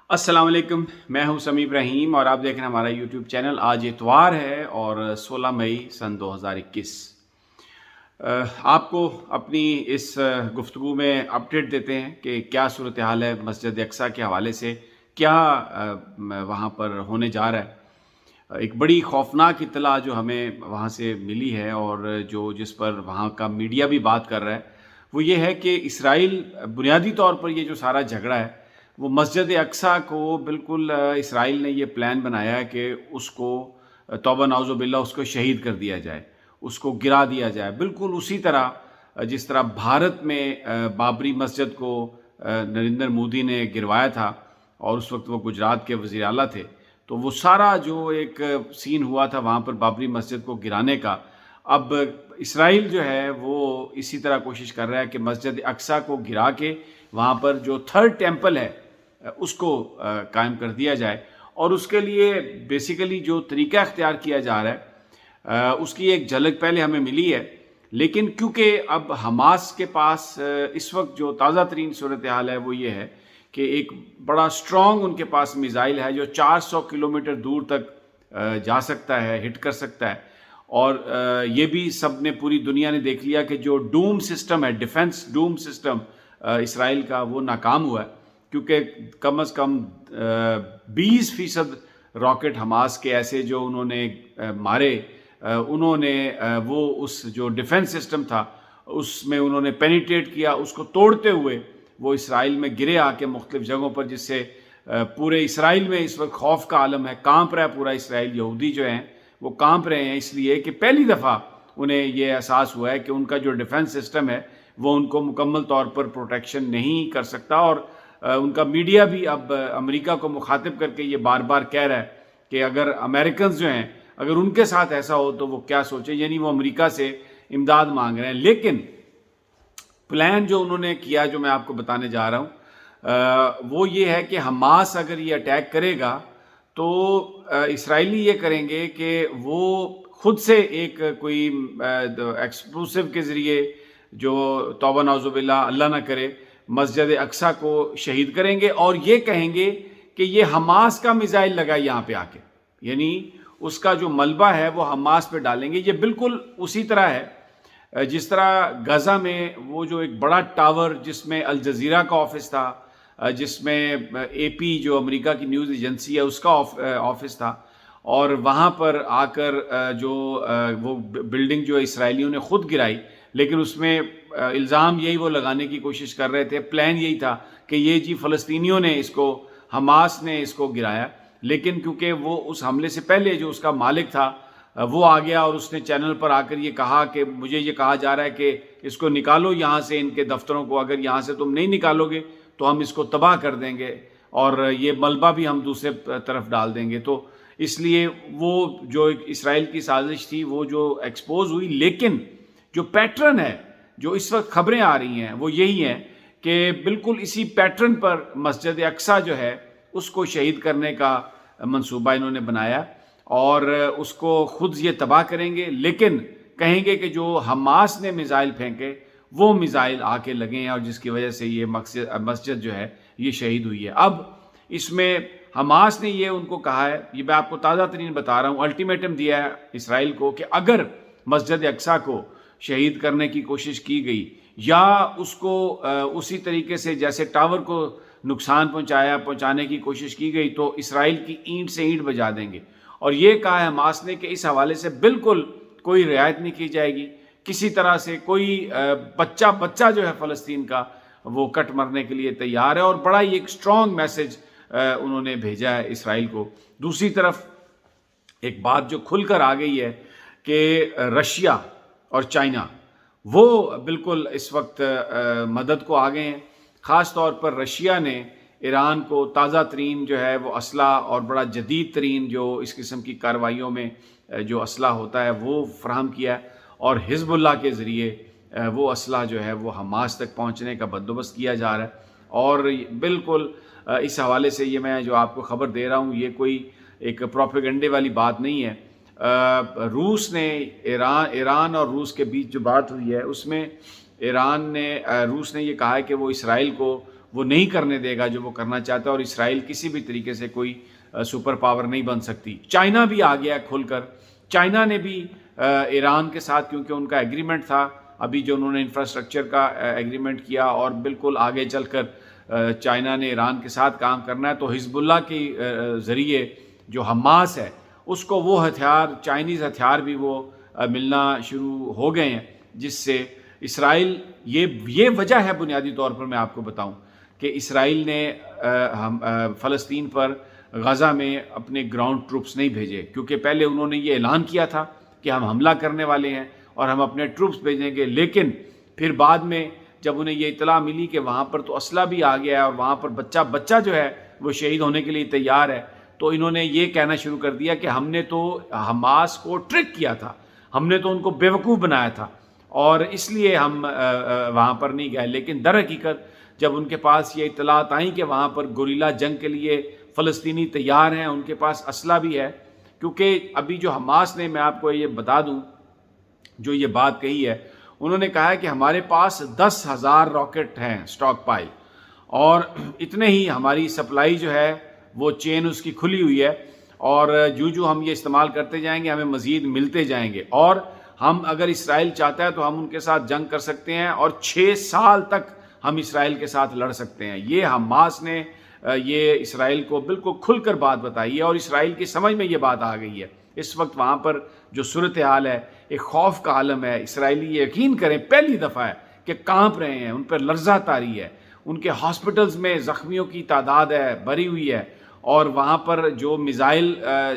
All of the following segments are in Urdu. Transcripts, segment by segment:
السلام علیکم، میں ہوں سمیع ابراہیم اور آپ دیکھ رہے ہیں ہمارا یوٹیوب چینل۔ آج اتوار ہے اور 16 مئی سن 2021۔ آپ کو اپنی اس گفتگو میں اپڈیٹ دیتے ہیں کہ کیا صورتحال ہے مسجد اقصیٰ کے حوالے سے، کیا وہاں پر ہونے جا رہا ہے۔ ایک بڑی خوفناک اطلاع جو ہمیں وہاں سے ملی ہے اور جس پر وہاں کا میڈیا بھی بات کر رہا ہے، وہ یہ ہے کہ اسرائیل بنیادی طور پر یہ جو سارا جھگڑا ہے وہ مسجد اقصیٰ کو بالکل اسرائیل نے یہ پلان بنایا ہے کہ اس کو توبہ نعوذ باللہ اس کو شہید کر دیا جائے، اس کو گرا دیا جائے، بالکل اسی طرح جس طرح بھارت میں بابری مسجد کو نریندر مودی نے گروایا تھا اور اس وقت وہ گجرات کے وزیر اعلیٰ تھے۔ تو وہ سارا جو ایک سین ہوا تھا وہاں پر بابری مسجد کو گرانے کا، اب اسرائیل جو ہے وہ اسی طرح کوشش کر رہا ہے کہ مسجد اقصیٰ کو گرا کے وہاں پر جو تھرڈ ٹیمپل ہے اس کو قائم کر دیا جائے، اور اس کے لیے بیسیکلی جو طریقہ اختیار کیا جا رہا ہے اس کی ایک جھلک پہلے ہمیں ملی ہے، لیکن کیونکہ اب حماس کے پاس اس وقت جو تازہ ترین صورتحال ہے وہ یہ ہے کہ ایک بڑا سٹرونگ ان کے پاس میزائل ہے جو 400 کلومیٹر دور تک جا سکتا ہے، ہٹ کر سکتا ہے، اور یہ بھی سب نے، پوری دنیا نے دیکھ لیا کہ جو ڈوم سسٹم ہے، ڈیفنس ڈوم سسٹم اسرائیل کا، وہ ناکام ہوا ہے، کیونکہ کم از کم 20% راکٹ حماس کے ایسے جو انہوں نے مارے، انہوں نے وہ اس جو ڈیفنس سسٹم تھا اس میں انہوں نے پینیٹریٹ کیا، اس کو توڑتے ہوئے وہ اسرائیل میں گرے آ کے مختلف جگہوں پر، جس سے پورے اسرائیل میں اس وقت خوف کا عالم ہے، کانپ رہا ہے پورا اسرائیل۔ یہودی جو ہیں وہ کانپ رہے ہیں، اس لیے کہ پہلی دفعہ انہیں یہ احساس ہوا ہے کہ ان کا جو ڈیفنس سسٹم ہے وہ ان کو مکمل طور پر پروٹیکشن نہیں کر سکتا، اور ان کا میڈیا بھی اب امریکہ کو مخاطب کر کے یہ بار بار کہہ رہا ہے کہ اگر امریکنز جو ہیں اگر ان کے ساتھ ایسا ہو تو وہ کیا سوچیں، یعنی وہ امریکہ سے امداد مانگ رہے ہیں۔ لیکن پلان جو انہوں نے کیا، جو میں آپ کو بتانے جا رہا ہوں، وہ یہ ہے کہ حماس اگر یہ اٹیک کرے گا تو اسرائیلی یہ کریں گے کہ وہ خود سے ایک کوئی ایکسپلوسیو کے ذریعے، جو توبہ نعوذ باللہ اللہ نہ کرے، مسجد اقصیٰ کو شہید کریں گے، اور یہ کہیں گے کہ یہ حماس کا میزائل لگا یہاں پہ آ کے، یعنی اس کا جو ملبہ ہے وہ حماس پہ ڈالیں گے۔ یہ بالکل اسی طرح ہے جس طرح غزہ میں وہ جو ایک بڑا ٹاور جس میں الجزیرہ کا آفس تھا، جس میں اے پی جو امریکہ کی نیوز ایجنسی ہے اس کا آفس تھا، اور وہاں پر آ کر جو وہ بلڈنگ جو اسرائیلیوں نے خود گرائی، لیکن اس میں الزام یہی وہ لگانے کی کوشش کر رہے تھے، پلان یہی تھا کہ یہ جی فلسطینیوں نے اس کو، حماس نے اس کو گرایا، لیکن کیونکہ وہ اس حملے سے پہلے جو اس کا مالک تھا وہ آ گیا اور اس نے چینل پر آ کر یہ کہا کہ مجھے یہ کہا جا رہا ہے کہ اس کو نکالو یہاں سے، ان کے دفتروں کو، اگر یہاں سے تم نہیں نکالو گے تو ہم اس کو تباہ کر دیں گے اور یہ ملبہ بھی ہم دوسرے طرف ڈال دیں گے۔ تو اس لیے وہ جو اسرائیل کی سازش تھی وہ جو ایکسپوز ہوئی، لیکن جو پیٹرن ہے، جو اس وقت خبریں آ رہی ہیں وہ یہی ہیں کہ بالکل اسی پیٹرن پر مسجد اقصیٰ جو ہے اس کو شہید کرنے کا منصوبہ انہوں نے بنایا، اور اس کو خود یہ تباہ کریں گے، لیکن کہیں گے کہ جو حماس نے میزائل پھینکے وہ میزائل آ کے لگے ہیں، اور جس کی وجہ سے یہ مسجد جو ہے یہ شہید ہوئی ہے۔ اب اس میں حماس نے یہ ان کو کہا ہے، یہ میں آپ کو تازہ ترین بتا رہا ہوں، الٹیمیٹم دیا ہے اسرائیل کو کہ اگر مسجد اقصیٰ کو شہید کرنے کی کوشش کی گئی یا اس کو اسی طریقے سے جیسے ٹاور کو نقصان پہنچانے کی کوشش کی گئی تو اسرائیل کی اینٹ سے اینٹ بجا دیں گے، اور یہ کہا ہے حماس نے کہ اس حوالے سے بالکل کوئی رعایت نہیں کی جائے گی، کسی طرح سے کوئی بچہ جو ہے فلسطین کا وہ کٹ مرنے کے لیے تیار ہے، اور بڑا ہی ایک سٹرونگ میسج انہوں نے بھیجا ہے اسرائیل کو۔ دوسری طرف ایک بات جو کھل کر آ گئی ہے کہ رشیا اور چائنا وہ بالکل اس وقت مدد کو آ گئے ہیں، خاص طور پر رشیا نے ایران کو تازہ ترین جو ہے وہ اسلحہ اور بڑا جدید ترین جو اس قسم کی کارروائیوں میں جو اسلحہ ہوتا ہے وہ فراہم کیا ہے، اور حزب اللہ کے ذریعے وہ اسلحہ جو ہے وہ حماس تک پہنچنے کا بندوبست کیا جا رہا ہے۔ اور بالکل اس حوالے سے یہ میں جو آپ کو خبر دے رہا ہوں یہ کوئی ایک پروپیگنڈے والی بات نہیں ہے۔ روس نے ایران اور روس کے بیچ جو بات ہوئی ہے اس میں روس نے یہ کہا ہے کہ وہ اسرائیل کو وہ نہیں کرنے دے گا جو وہ کرنا چاہتا ہے، اور اسرائیل کسی بھی طریقے سے کوئی سپر پاور نہیں بن سکتی۔ چائنا بھی آ گیا کھل کر، چائنا نے بھی ایران کے ساتھ، کیونکہ ان کا ایگریمنٹ تھا ابھی جو انہوں نے انفراسٹرکچر کا ایگریمنٹ کیا، اور بالکل آگے چل کر چائنا نے ایران کے ساتھ کام کرنا ہے، تو حزب اللہ کے ذریعے جو حماس ہے اس کو وہ ہتھیار، چائنیز ہتھیار بھی وہ ملنا شروع ہو گئے ہیں، جس سے اسرائیل، یہ وجہ ہے بنیادی طور پر میں آپ کو بتاؤں کہ اسرائیل نے فلسطین پر، غزہ میں اپنے گراؤنڈ ٹروپس نہیں بھیجے، کیونکہ پہلے انہوں نے یہ اعلان کیا تھا کہ ہم حملہ کرنے والے ہیں اور ہم اپنے ٹروپس بھیجیں گے، لیکن پھر بعد میں جب انہیں یہ اطلاع ملی کہ وہاں پر تو اسلحہ بھی آ گیا ہے اور وہاں پر بچہ جو ہے وہ شہید ہونے کے لیے تیار ہے، تو انہوں نے یہ کہنا شروع کر دیا کہ ہم نے تو حماس کو ٹرک کیا تھا، ہم نے تو ان کو بیوقوف بنایا تھا، اور اس لیے ہم وہاں پر نہیں گئے۔ لیکن در حقیقت جب ان کے پاس یہ اطلاعات آئیں کہ وہاں پر گوریلا جنگ کے لیے فلسطینی تیار ہیں، ان کے پاس اسلحہ بھی ہے، کیونکہ ابھی جو حماس نے، میں آپ کو یہ بتا دوں، جو یہ بات کہی ہے، انہوں نے کہا ہے کہ ہمارے پاس 10,000 راکٹ ہیں سٹاک پائل، اور اتنے ہی ہماری سپلائی جو ہے وہ چین اس کی کھلی ہوئی ہے، اور جو ہم یہ استعمال کرتے جائیں گے ہمیں مزید ملتے جائیں گے، اور ہم اگر اسرائیل چاہتا ہے تو ہم ان کے ساتھ جنگ کر سکتے ہیں، اور 6 سال تک ہم اسرائیل کے ساتھ لڑ سکتے ہیں۔ یہ حماس نے یہ اسرائیل کو بالکل کھل کر بات بتائی ہے، اور اسرائیل کی سمجھ میں یہ بات آ گئی ہے۔ اس وقت وہاں پر جو صورتحال ہے ایک خوف کا عالم ہے، اسرائیلی یقین کریں پہلی دفعہ ہے کہ کانپ رہے ہیں، ان پر لرزہ طاری ہے، ان کے ہاسپٹلز میں زخمیوں کی تعداد ہے بھری ہوئی ہے، اور وہاں پر جو میزائل،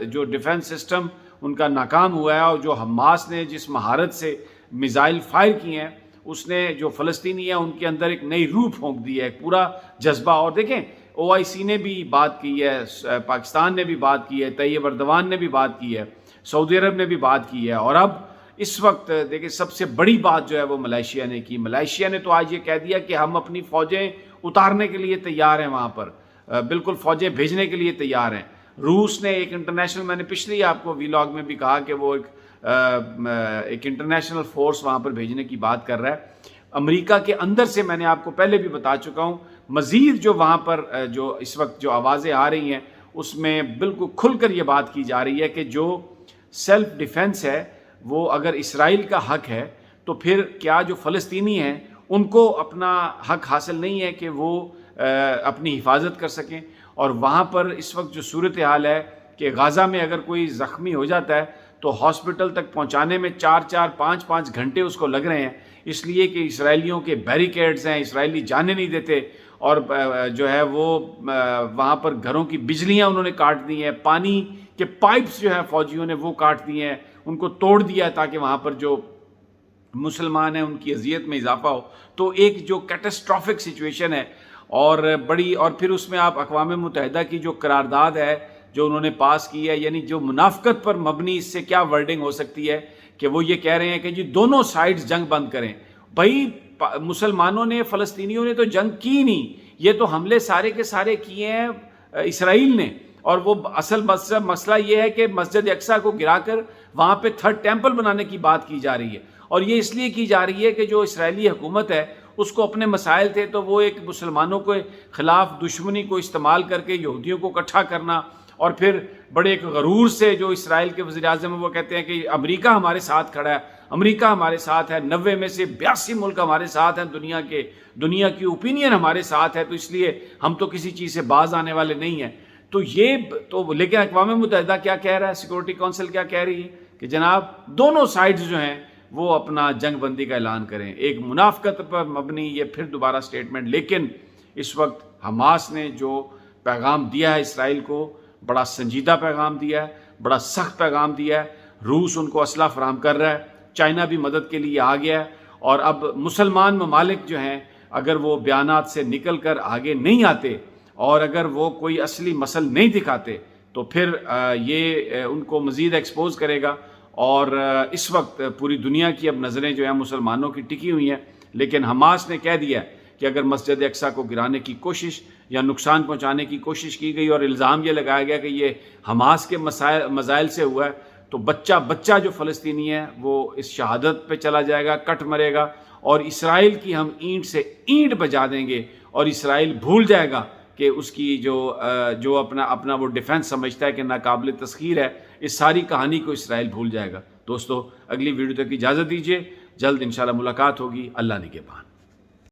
جو ڈیفنس سسٹم ان کا ناکام ہوا ہے، اور جو حماس نے جس مہارت سے میزائل فائر کیے ہیں، اس نے جو فلسطینی ہیں ان کے اندر ایک نئی روح پھونک دی ہے، ایک پورا جذبہ۔ اور دیکھیں OIC نے بھی بات کی ہے، پاکستان نے بھی بات کی ہے، طیب اردوان نے بھی بات کی ہے، سعودی عرب نے بھی بات کی ہے، اور اب اس وقت دیکھیں سب سے بڑی بات جو ہے وہ ملائیشیا نے کی۔ ملائیشیا نے تو آج یہ کہہ دیا کہ ہم اپنی فوجیں اتارنے کے لیے تیار ہیں، وہاں پر بالکل فوجیں بھیجنے کے لیے تیار ہیں۔ روس نے ایک انٹرنیشنل، میں نے پچھلی آپ کو ویلاگ میں بھی کہا کہ وہ ایک انٹرنیشنل فورس وہاں پر بھیجنے کی بات کر رہا ہے۔ امریکہ کے اندر سے میں نے آپ کو پہلے بھی بتا چکا ہوں، مزید جو وہاں پر جو اس وقت جو آوازیں آ رہی ہیں اس میں بالکل کھل کر یہ بات کی جا رہی ہے کہ جو سیلف ڈیفنس ہے وہ اگر اسرائیل کا حق ہے تو پھر کیا جو فلسطینی ہیں ان کو اپنا حق حاصل نہیں ہے کہ وہ اپنی حفاظت کر سکیں؟ اور وہاں پر اس وقت جو صورتحال ہے کہ غزہ میں اگر کوئی زخمی ہو جاتا ہے تو ہاسپٹل تک پہنچانے میں 4-5 گھنٹے اس کو لگ رہے ہیں، اس لیے کہ اسرائیلیوں کے بیریکیڈز ہیں، اسرائیلی جانے نہیں دیتے، اور جو ہے وہ وہاں پر گھروں کی بجلیاں انہوں نے کاٹ دی ہیں، پانی کے پائپس جو ہے فوجیوں نے وہ کاٹ دیے ہیں، ان کو توڑ دیا تاکہ وہاں پر جو مسلمان ہیں ان کی اذیت میں اضافہ ہو۔ تو ایک جو کیٹاسٹرافک سچویشن ہے اور بڑی، اور پھر اس میں آپ اقوام متحدہ کی جو قرارداد ہے جو انہوں نے پاس کی ہے، یعنی جو منافقت پر مبنی، اس سے کیا ورڈنگ ہو سکتی ہے کہ وہ یہ کہہ رہے ہیں کہ جی دونوں سائڈز جنگ بند کریں۔ بھائی مسلمانوں نے، فلسطینیوں نے تو جنگ کی نہیں، یہ تو حملے سارے کے سارے کیے ہیں اسرائیل نے، اور وہ اصل مسئلہ یہ ہے کہ مسجد اقصیٰ کو گرا کر وہاں پہ تھرڈ ٹیمپل بنانے کی بات کی جا رہی ہے، اور یہ اس لیے کی جا رہی ہے کہ جو اسرائیلی حکومت ہے اس کو اپنے مسائل تھے، تو وہ ایک مسلمانوں کے خلاف دشمنی کو استعمال کر کے یہودیوں کو اکٹھا کرنا، اور پھر بڑے ایک غرور سے جو اسرائیل کے وزیر اعظم وہ کہتے ہیں کہ امریکہ ہمارے ساتھ کھڑا ہے، امریکہ ہمارے ساتھ ہے، 90 میں سے 82 ملک ہمارے ساتھ ہیں، دنیا کی اوپینین ہمارے ساتھ ہے، تو اس لیے ہم تو کسی چیز سے باز آنے والے نہیں ہیں۔ لیکن اقوام متحدہ کیا کہہ رہا ہے، سیکورٹی کونسل کیا کہہ رہی ہے کہ جناب دونوں سائڈز جو ہیں وہ اپنا جنگ بندی کا اعلان کریں، ایک منافقت پر مبنی، یہ پھر دوبارہ سٹیٹمنٹ۔ لیکن اس وقت حماس نے جو پیغام دیا ہے اسرائیل کو، بڑا سنجیدہ پیغام دیا ہے، بڑا سخت پیغام دیا ہے۔ روس ان کو اسلحہ فراہم کر رہا ہے، چائنا بھی مدد کے لیے آ گیا ہے، اور اب مسلمان ممالک جو ہیں اگر وہ بیانات سے نکل کر آگے نہیں آتے اور اگر وہ کوئی اصلی مسل نہیں دکھاتے تو پھر یہ ان کو مزید ایکسپوز کرے گا، اور اس وقت پوری دنیا کی اب نظریں جو ہیں مسلمانوں کی ٹکی ہوئی ہیں۔ لیکن حماس نے کہہ دیا کہ اگر مسجد اقصیٰ کو گرانے کی کوشش یا نقصان پہنچانے کی کوشش کی گئی اور الزام یہ لگایا گیا کہ یہ حماس کے مزائل سے ہوا ہے، تو بچہ جو فلسطینی ہے وہ اس شہادت پہ چلا جائے گا، کٹ مرے گا، اور اسرائیل کی ہم اینٹ سے اینٹ بجا دیں گے، اور اسرائیل بھول جائے گا کہ اس کی جو اپنا وہ ڈیفنس سمجھتا ہے کہ ناقابل تسخیر ہے، اس ساری کہانی کو اسرائیل بھول جائے گا۔ دوستو اگلی ویڈیو تک اجازت دیجیے، جلد انشاءاللہ ملاقات ہوگی۔ اللہ نگہبان۔